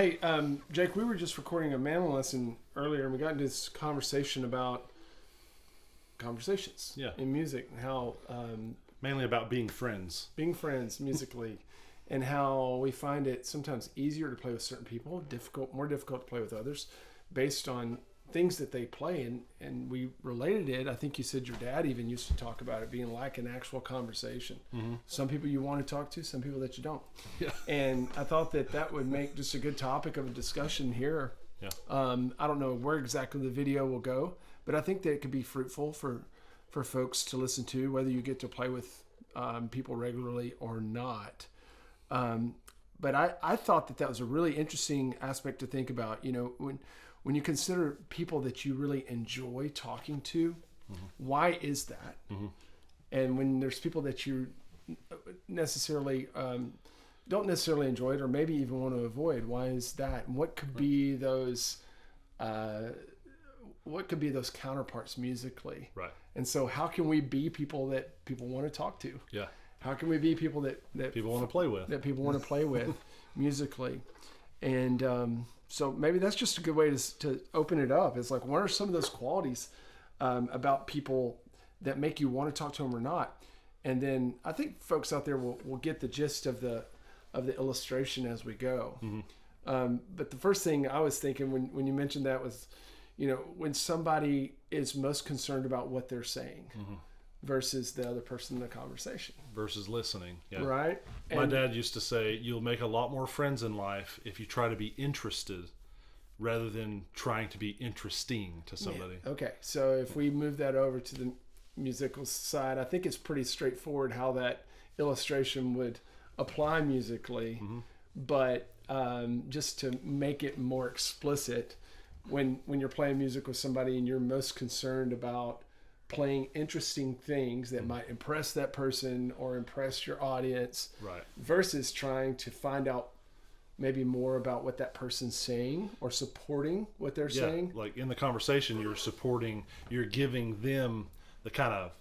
Hey, Jake, we were just recording a mandolin lesson earlier, and we got into this conversation about conversations in music, and how mainly about being friends musically, and how we find it sometimes easier to play with certain people, more difficult to play with others, based on things that they play. And we related it. I think you said your dad even used to talk about it being like an actual conversation. Mm-hmm. Some people you want to talk to, some people that you don't. Yeah. And I thought that would make just a good topic of a discussion here. Yeah. I don't know where exactly the video will go, but I think that it could be fruitful for folks to listen to, whether you get to play with people regularly or not. But I thought that was a really interesting aspect to think about. You know, when you consider people that you really enjoy talking to, mm-hmm. why is that? Mm-hmm. And when there's people that you necessarily don't necessarily enjoy it, or maybe even want to avoid, why is that? And what could be those counterparts musically? Right. And so how can we be people that people want to talk to? Yeah. How can we be people that people want to play with? That people want to play with musically. And so maybe that's just a good way to open it up. It's like, what are some of those qualities about people that make you want to talk to them or not? And then I think folks out there will get the gist of the illustration as we go. Mm-hmm. But the first thing I was thinking when you mentioned that was, you know, when somebody is most concerned about what they're saying, mm-hmm. versus the other person in the conversation. Versus listening. Yeah. Right? My dad used to say, you'll make a lot more friends in life if you try to be interested rather than trying to be interesting to somebody. Yeah. Okay. So if we move that over to the musical side, I think it's pretty straightforward how that illustration would apply musically. Mm-hmm. But just to make it more explicit, when you're playing music with somebody and you're most concerned about playing interesting things that might impress that person or impress your audience, right, versus trying to find out maybe more about what that person's saying or supporting what they're saying. Like in the conversation, you're giving them the kind of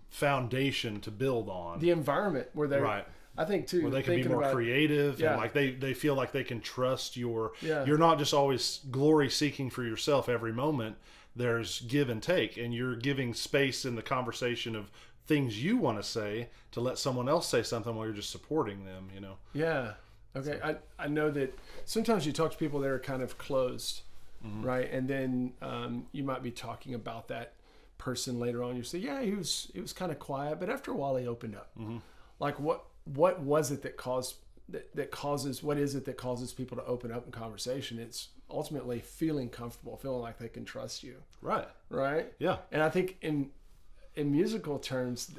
foundation to build on. The environment where they, right. I think too, where they can be more creative, yeah. and like they feel like they can trust you're Yeah. not just always glory seeking for yourself every moment. There's give and take, and you're giving space in the conversation of things you want to say to let someone else say something while you're just supporting them, you know? Yeah. Okay. So. I know that sometimes you talk to people that are kind of closed, mm-hmm. right? And then you might be talking about that person later on. You say, yeah, he was kind of quiet, but after a while he opened up. Mm-hmm. Like what was it that causes people to open up in conversation? It's ultimately feeling comfortable, feeling like they can trust you. Right. Yeah. And I think in musical terms,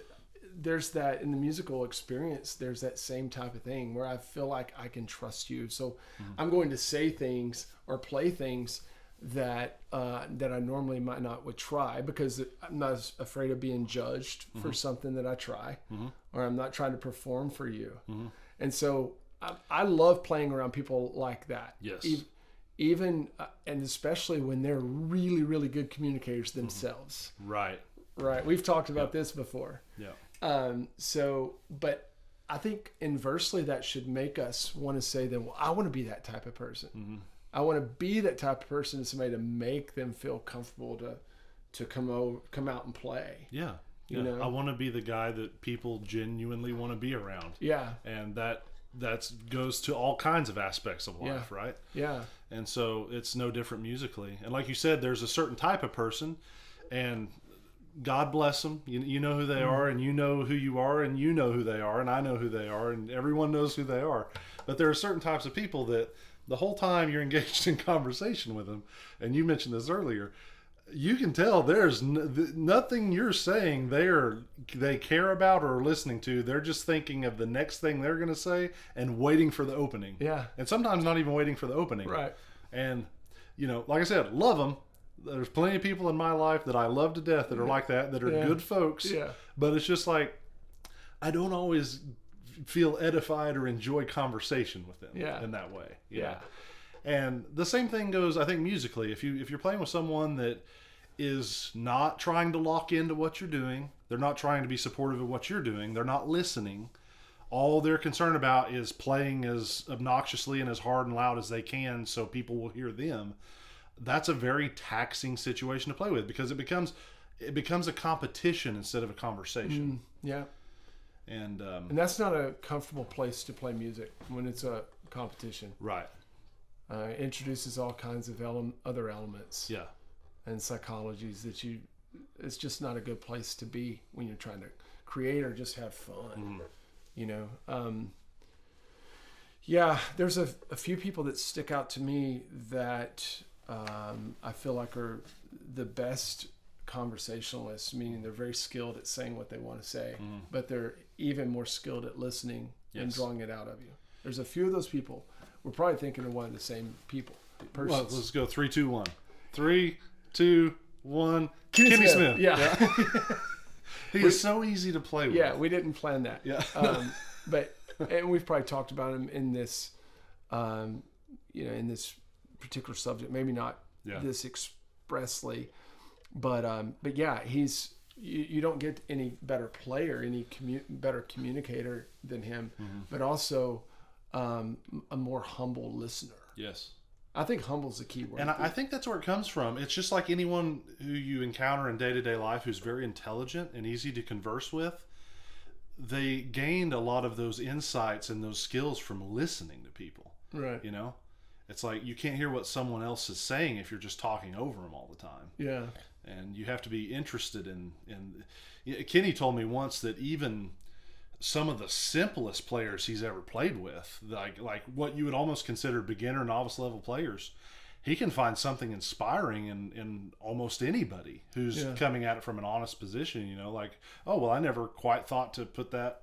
there's that, in the musical experience, there's that same type of thing where I feel like I can trust you. So mm-hmm. I'm going to say things or play things that I normally might not would try, because I'm not as afraid of being judged mm-hmm. for something that I try, mm-hmm. or I'm not trying to perform for you. Mm-hmm. And so I love playing around people like that. Yes. Even and especially when they're really, really good communicators themselves. Right. We've talked about this before. Yeah. But I think inversely that should make us want to say that, well, I want to be that type of person. Mm-hmm. I want to be that type of person, somebody to make them feel comfortable to come out and play. Yeah. You know? I want to be the guy that people genuinely want to be around. Yeah. And that goes to all kinds of aspects of life, yeah. right? Yeah. And so it's no different musically. And like you said, there's a certain type of person, and God bless them. You know who they mm-hmm. are, and you know who you are, and you know who they are, and I know who they are, and everyone knows who they are. But there are certain types of people that the whole time you're engaged in conversation with them, and you mentioned this earlier, you can tell there's nothing you're saying they care about or are listening to. They're just thinking of the next thing they're going to say and waiting for the opening. Yeah. And sometimes not even waiting for the opening. Right. And, you know, like I said, love them. There's plenty of people in my life that I love to death that are like that are yeah. good folks. Yeah. But it's just like, I don't always feel edified or enjoy conversation with them in that way. Yeah. And the same thing goes, I think, musically. If you're playing with someone that is not trying to lock into what you're doing, they're not trying to be supportive of what you're doing, they're not listening, all they're concerned about is playing as obnoxiously and as hard and loud as they can so people will hear them, that's a very taxing situation to play with, because it becomes a competition instead of a conversation. Yeah. And that's not a comfortable place to play music when it's a competition. Right. It introduces all kinds of other elements. Yeah. And psychologies that it's just not a good place to be when you're trying to create or just have fun. You know, there's a few people that stick out to me that I feel like are the best conversationalists, meaning they're very skilled at saying what they want to say, but they're even more skilled at listening and drawing it out of you. There's a few of those people. We're probably thinking of one of the same people. Well, let's go 3, 2, 1. 3, 2, 1. Kenny Smith. Yeah. He is so easy to play with. Yeah, we didn't plan that. Yeah. And we've probably talked about him in this, in this particular subject. Maybe not this expressly, but yeah, he's. You don't get any better player, any better communicator than him, but also a more humble listener. Yes. I think humble's the key word. And I think that's where it comes from. It's just like anyone who you encounter in day-to-day life who's very intelligent and easy to converse with. They gained a lot of those insights and those skills from listening to people. Right. You know? It's like you can't hear what someone else is saying if you're just talking over them all the time. Yeah. And you have to be interested in Kenny told me once that even some of the simplest players he's ever played with, like what you would almost consider beginner, novice level players, he can find something inspiring in almost anybody who's coming at it from an honest position. You know, like, oh well, I never quite thought to put that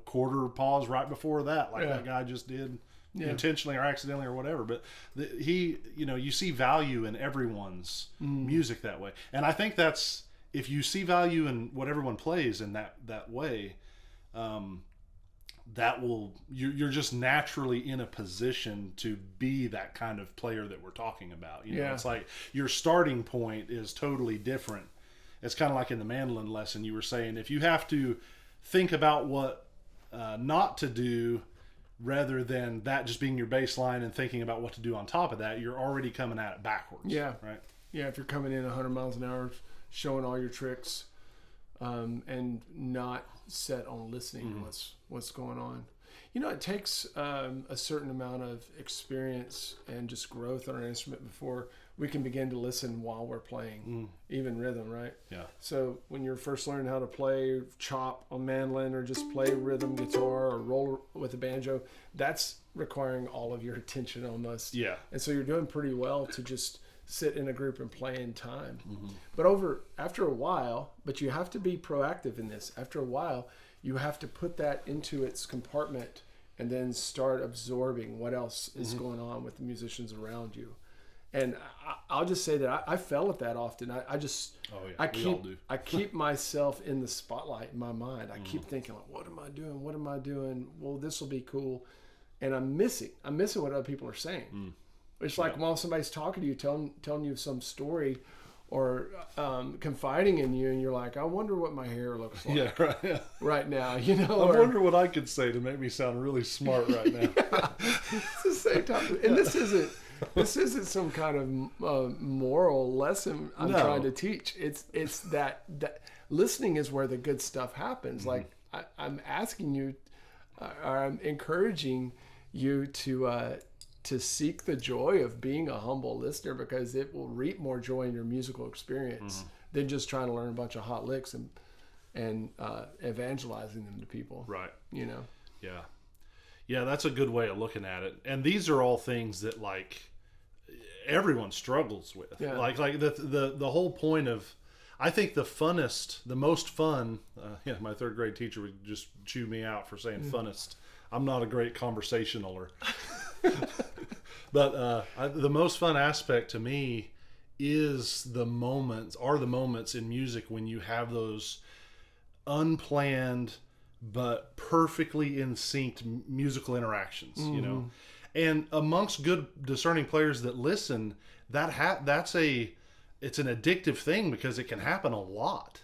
quarter pause right before that, like that guy just did. Intentionally or accidentally or whatever, but you see value in everyone's music that way, and I think that's, if you see value in what everyone plays in that way, you're just naturally in a position to be that kind of player that we're talking about. It's like your starting point is totally different. It's kind of like in the mandolin lesson you were saying, if you have to think about what not to do, rather than that just being your baseline and thinking about what to do on top of that, you're already coming at it backwards. Yeah. Right. Yeah. If you're coming in 100 miles an hour, showing all your tricks, and not set on listening to what's going on. It takes a certain amount of experience and just growth on our instrument before we can begin to listen while we're playing, even rhythm, right? Yeah. So when you're first learning how to play chop on mandolin or just play rhythm guitar or roll with a banjo, that's requiring all of your attention almost. Yeah. And so you're doing pretty well to just sit in a group and play in time. But after a while, but you have to be proactive in this. After a while, you have to put that into its compartment and then start absorbing what else is going on with the musicians around you. And I'll just say that I fail at that often. I keep myself in the spotlight in my mind. I keep thinking, like, what am I doing? What am I doing? Well, this will be cool. And I'm missing what other people are saying. It's like while somebody's talking to you, telling you some story or confiding in you, and you're like, I wonder what my hair looks like right now. I wonder what I could say to make me sound really smart right now. It's the same topic. And this isn't some kind of moral lesson I'm trying to teach. It's that listening is where the good stuff happens. Like I'm asking you, or I'm encouraging you to seek the joy of being a humble listener, because it will reap more joy in your musical experience than just trying to learn a bunch of hot licks and evangelizing them to people. Right. Yeah. Yeah, that's a good way of looking at it. And these are all things that like everyone struggles with. Yeah. Like the whole point of, I think the most fun, my third grade teacher would just chew me out for saying funnest. I'm not a great conversationaler. But the most fun aspect to me is the moments in music when you have those unplanned but perfectly in sync musical interactions, and amongst good discerning players that listen, it's an addictive thing because it can happen a lot,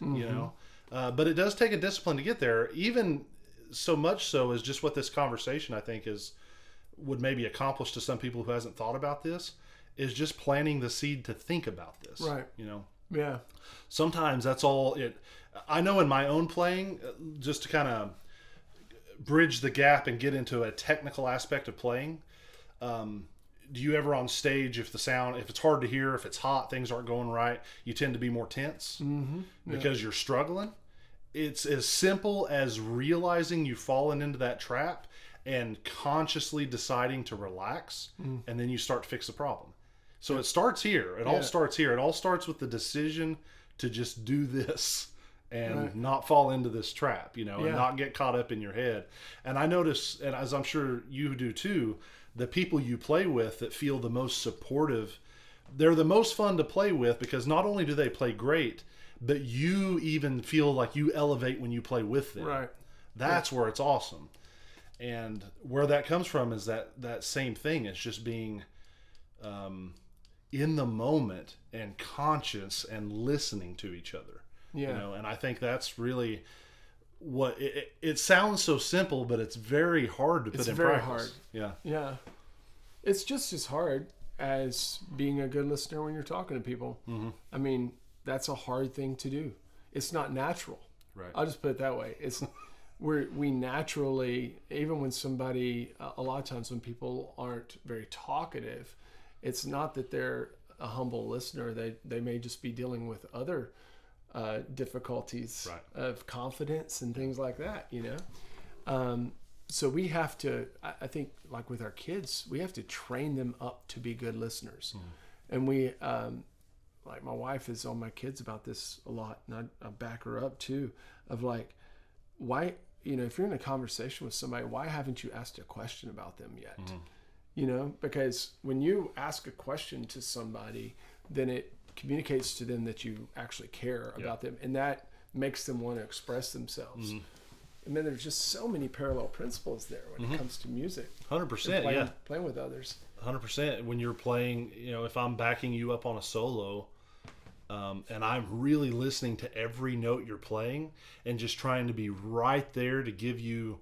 but it does take a discipline to get there. Even so much so is just what this conversation, I think, would maybe accomplish to some people who hasn't thought about this, is just planting the seed to think about this. Right. Yeah. Sometimes that's all it. I know in my own playing, just to kind of bridge the gap and get into a technical aspect of playing. Do you ever on stage, if it's hard to hear, if it's hot, things aren't going right, you tend to be more tense because you're struggling? It's as simple as realizing you've fallen into that trap and consciously deciding to relax, and then you start to fix the problem. So it starts here. It all starts here. It all starts with the decision to just do this and not fall into this trap, and not get caught up in your head. And I notice, and as I'm sure you do too, the people you play with that feel the most supportive, they're the most fun to play with, because not only do they play great, but you even feel like you elevate when you play with them. Right. That's where it's awesome. And where that comes from is that same thing. It's just being in the moment and conscious and listening to each other. Yeah. And I think that's really what it sounds so simple, but it's very hard to put in practice. It's very hard. Yeah. Yeah. It's just as hard as being a good listener when you're talking to people. Mm-hmm. I mean, that's a hard thing to do. It's not natural. Right. I'll just put it that way. It's we naturally, even when somebody, a lot of times when people aren't very talkative, it's not that they're a humble listener. They may just be dealing with other difficulties of confidence and things like that, so we have to, I think, like with our kids, we have to train them up to be good listeners. And we like, my wife is on my kids about this a lot, and I back her up too, of like, why, if you're in a conversation with somebody, why haven't you asked a question about them yet? Because when you ask a question to somebody, then it communicates to them that you actually care about them, and that makes them want to express themselves. And then there's just so many parallel principles there when it comes to music. 100%, playing with others. 100%. When you're playing, if I'm backing you up on a solo, and I'm really listening to every note you're playing and just trying to be right there to give you,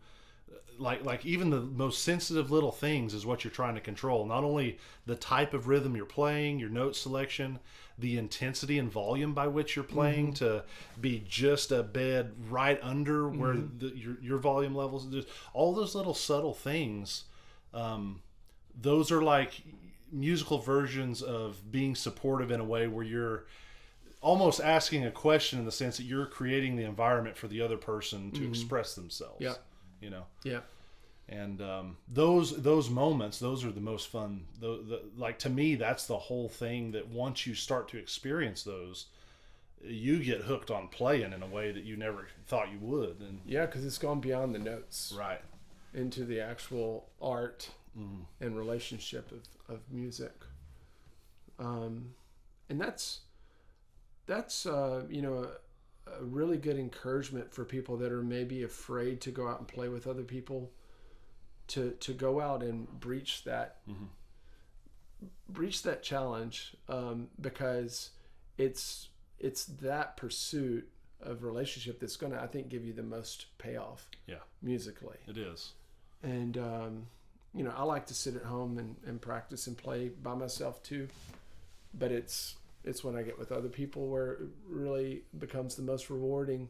like even the most sensitive little things is what you're trying to control. Not only the type of rhythm you're playing, your note selection, the intensity and volume by which you're playing to be just a bed right under where your volume levels, just all those little subtle things. Those are like musical versions of being supportive in a way where you're almost asking a question in the sense that you're creating the environment for the other person to express themselves. Yeah. And those moments, those are the most fun. Like, to me, that's the whole thing, that once you start to experience those, you get hooked on playing in a way that you never thought you would. And because it's gone beyond the notes, right, into the actual art and relationship of music. And that's a really good encouragement for people that are maybe afraid to go out and play with other people, to go out and breach that challenge, because it's that pursuit of relationship that's going to, I think, give you the most payoff musically. It is. And I like to sit at home and practice and play by myself too, but it's when I get with other people where it really becomes the most rewarding.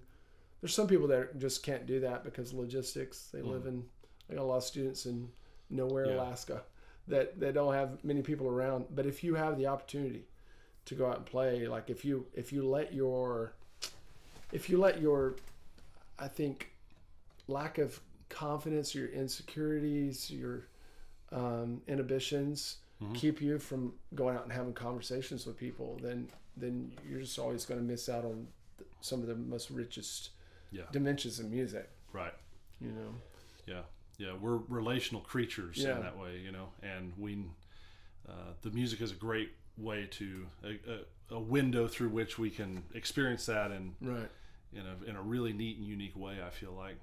There's some people that just can't do that because of logistics. They live in, I got a lot of students in nowhere, Alaska, that don't have many people around. But if you have the opportunity to go out and play, like if you let your I think lack of confidence, your insecurities, your inhibitions keep you from going out and having conversations with people, then you're just always going to miss out on some of the most richest dimensions of music. Right. Yeah, we're relational creatures in that way, and we the music is a great way to a window through which we can experience that in a really neat and unique way, I feel like.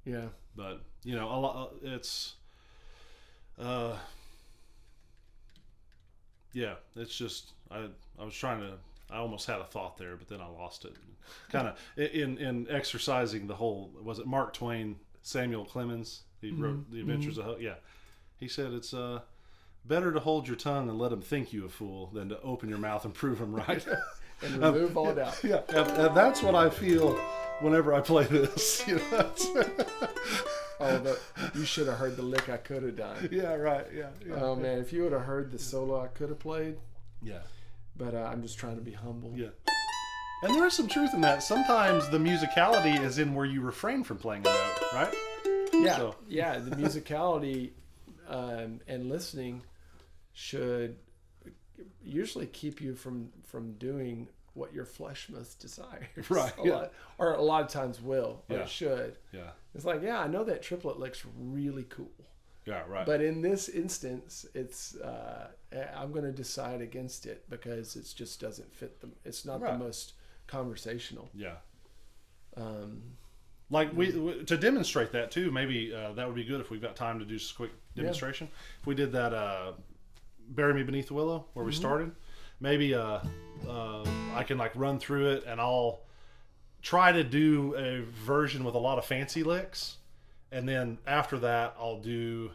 Yeah. But a lot, it's it's just I was trying to I almost had a thought there, but then I lost it. Kind of in exercising the whole, was it Mark Twain, Samuel Clemens? He wrote The Adventures of Huck. Yeah. He said it's better to hold your tongue and let them think you a fool than to open your mouth and prove them right. And remove all doubt. Yeah, and that's what I feel whenever I play this. You know, you should have heard the lick I could have done. Yeah, right. Yeah. Oh man, if you would have heard the solo I could have played. Yeah. But I'm just trying to be humble. Yeah. And there is some truth in that. Sometimes the musicality is in where you refrain from playing a note, right? Yeah. So. Yeah. The musicality and listening should usually keep you from doing what your flesh most desires. Right. Or a lot of times will. Or it should. Yeah. It's like, I know that triplet lick's really cool. Yeah, right. But in this instance, it's I'm going to decide against it because it just doesn't fit them. It's not the most conversational. Yeah. Like we to demonstrate that too. Maybe that would be good if we've got time to do just a quick demonstration. If we did that, "Bury Me Beneath the Willow," where we started. Maybe I can like run through it, and I'll try to do a version with a lot of fancy licks. And then after that, I'll do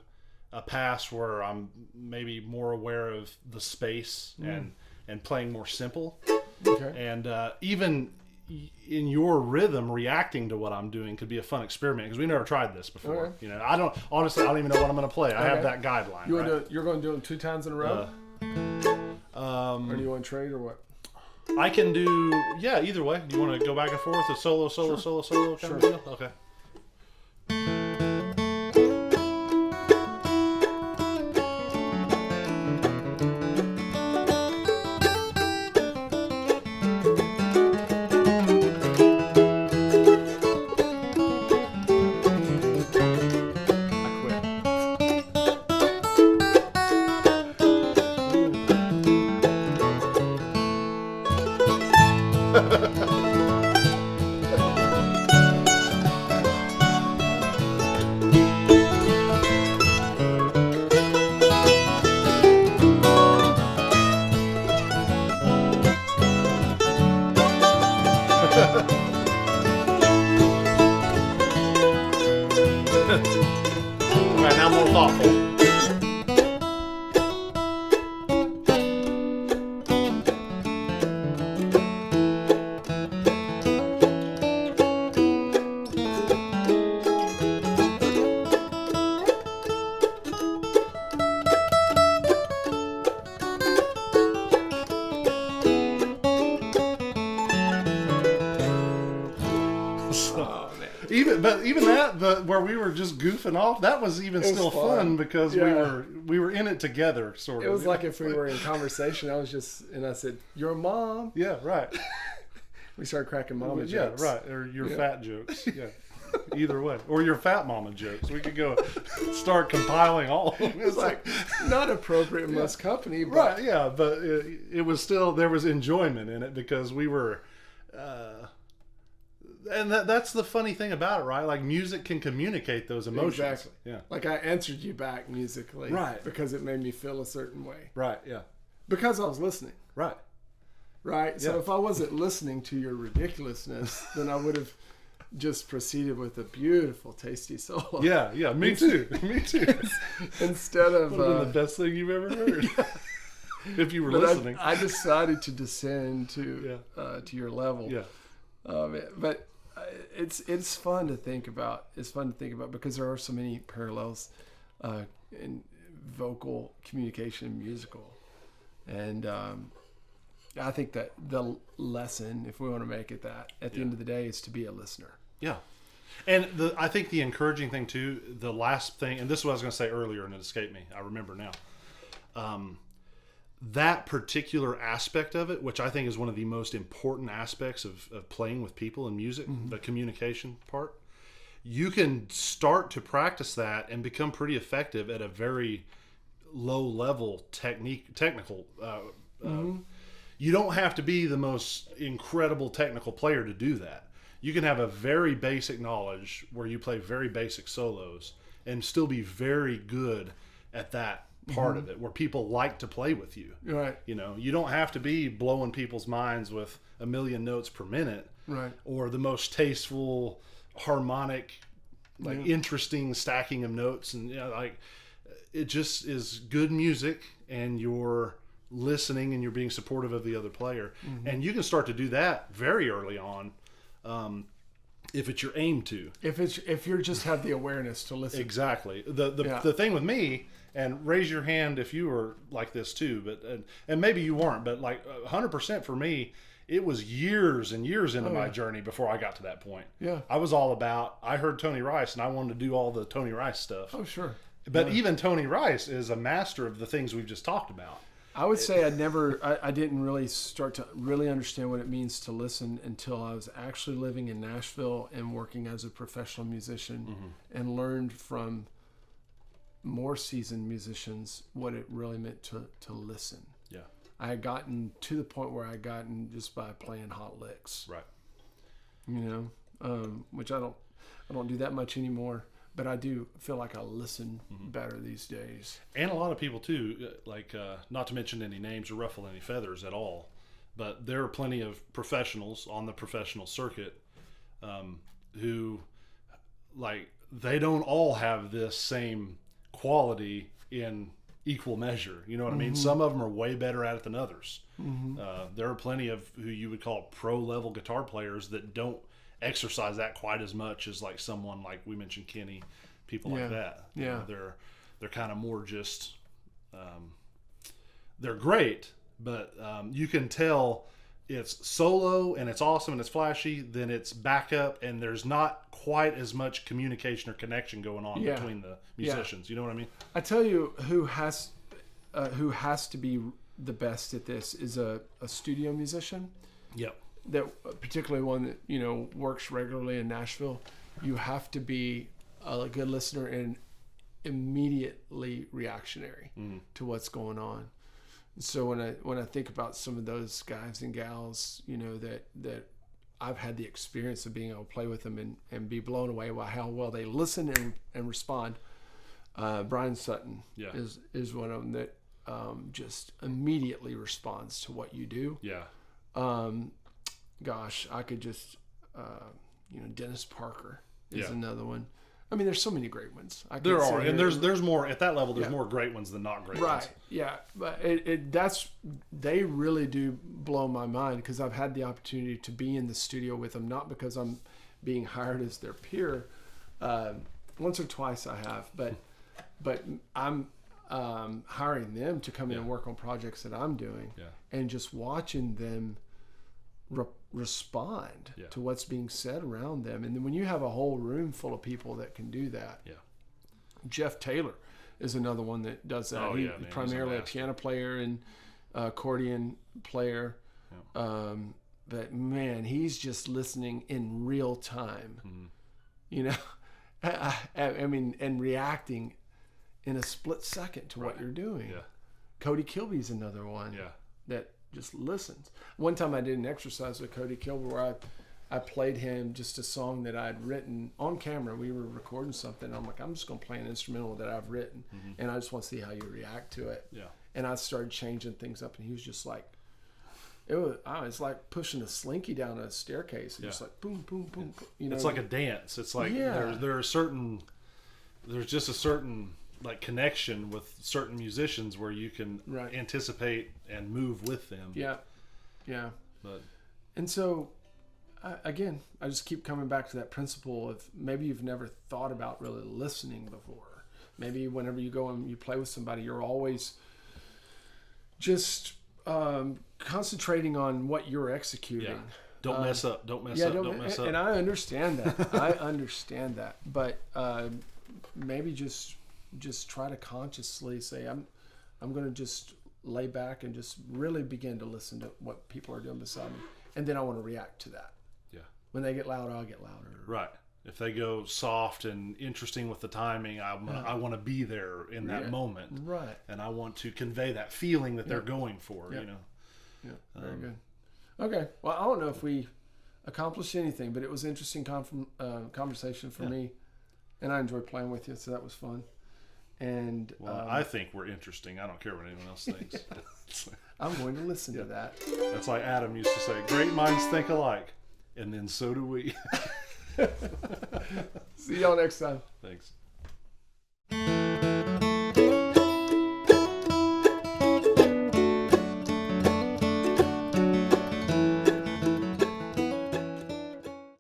a pass where I'm maybe more aware of the space and playing more simple. Okay. And even in your rhythm, reacting to what I'm doing could be a fun experiment because we never tried this before. Okay. You know, I don't even know what I'm going to play. I have that guideline. You're going to do them 2 times in a row? Or do you want to trade or what? I can do either way. Do you want to go back and forth, a solo kind of deal? Okay. Right, now more thoughtful. Even that, where we were just goofing off, that was still fun because we were in it together, sort of. It was like if we were in conversation. I said, "Your mom." Yeah, right. We started cracking mama jokes. Yeah, right. Or your fat jokes. Yeah. Either way, or your fat mama jokes. We could go start compiling all of them. It's like not appropriate in most company, but right? Yeah, but it was still, there was enjoyment in it because we were. And that's the funny thing about it, right? Like music can communicate those emotions. Exactly. Yeah. Like I answered you back musically. Right. Because it made me feel a certain way. Right, yeah. Because I was listening. Right. Right? So if I wasn't listening to your ridiculousness, then I would have just proceeded with a beautiful, tasty solo. Yeah, me too. Me too. Instead of... Would have been the best thing you've ever heard. If you were listening. I decided to descend to your level. Yeah. But it's fun to think about. It's fun to think about because there are so many parallels in vocal communication and musical. And I think that the lesson, if we want to make it that, at the end of the day, is to be a listener. Yeah. And I think the encouraging thing too, the last thing, and this is what I was going to say earlier and it escaped me. I remember now. That particular aspect of it, which I think is one of the most important aspects of playing with people in music, the communication part, you can start to practice that and become pretty effective at a very low level technical. You don't have to be the most incredible technical player to do that. You can have a very basic knowledge where you play very basic solos and still be very good at that part of it, where people like to play with you. Right. You know, you don't have to be blowing people's minds with a million notes per minute, right, or the most tasteful, harmonic, like interesting stacking of notes, and like it just is good music, and you're listening and you're being supportive of the other player, and you can start to do that very early on. If it's your aim to, if you just have the awareness to listen. Exactly. The thing with me, and raise your hand if you were like this too, but and maybe you weren't, but like 100% for me, it was years and years into my journey before I got to that point. Yeah. I was all about, I heard Tony Rice and I wanted to do all the Tony Rice stuff. Oh, sure. But even Tony Rice is a master of the things we've just talked about. I would say I didn't really start to really understand what it means to listen until I was actually living in Nashville and working as a professional musician, and learned from more seasoned musicians what it really meant to listen. Yeah. I had gotten to the point where I had gotten just by playing hot licks. Right. You know, which I don't do that much anymore. But I do feel like I listen better these days. And a lot of people too, like not to mention any names or ruffle any feathers at all, but there are plenty of professionals on the professional circuit who, like, they don't all have this same quality in equal measure. You know what I mean? Some of them are way better at it than others. There are plenty of who you would call pro level guitar players that don't exercise that quite as much as like someone like we mentioned Kenny, people like that. Yeah. You know, they're kind of more just they're great, but you can tell it's solo and it's awesome and it's flashy, then it's backup and there's not quite as much communication or connection going on between the musicians. You know what I mean? I tell you who has to be the best at this is a studio musician. Yep. That particularly one that, you know, works regularly in Nashville. You have to be a good listener and immediately reactionary to what's going on. So when I think about some of those guys and gals, you know, that I've had the experience of being able to play with them and be blown away by how well they listen and respond. Brian Sutton is one of them that just immediately responds to what you do. Yeah. Gosh, I could just, Dennis Parker is another one. I mean, there's so many great ones. There are, and there's more at that level. There's more great ones than not great ones. Right. Yeah, but they really do blow my mind because I've had the opportunity to be in the studio with them, not because I'm being hired as their peer. Once or twice I have, but I'm hiring them to come in and work on projects that I'm doing, and just watching them respond to what's being said around them. And then when you have a whole room full of people that can do that, Jeff Taylor is another one that does that. He's primarily a piano player and accordion player, but man, he's just listening in real time, you know. I mean, and reacting in a split second to what you're doing. Cody Kilby's another one that just listens. One time I did an exercise with Cody Kilby where I played him just a song that I'd written on camera. We were recording something. I'm like, I'm just going to play an instrumental that I've written, and I just want to see how you react to it. And I started changing things up, and he was just like, it's like pushing a slinky down a staircase. And just like boom, boom, boom. You know, it's like a dance. It's like there's just a certain like connection with certain musicians where you can anticipate and move with them. And so again, I just keep coming back to that principle of maybe you've never thought about really listening before. Maybe whenever you go and you play with somebody, you're always just concentrating on what you're executing. Don't mess up. Don't mess up. And I understand that. But maybe just try to consciously say, I'm going to just lay back and just really begin to listen to what people are doing beside me, and then I want to react to that. When they get louder, I'll get louder. Right. If they go soft and interesting with the timing, I want to be there in that moment. Right. And I want to convey that feeling that they're going for. You know. Yeah. Very good. Okay. Well, I don't know if we accomplished anything, but it was an interesting conversation for me, and I enjoyed playing with you, so that was fun. And I think we're interesting. I don't care what anyone else thinks. I'm going to listen to that. That's like Adam used to say, great minds think alike. And then so do we. See y'all next time. Thanks.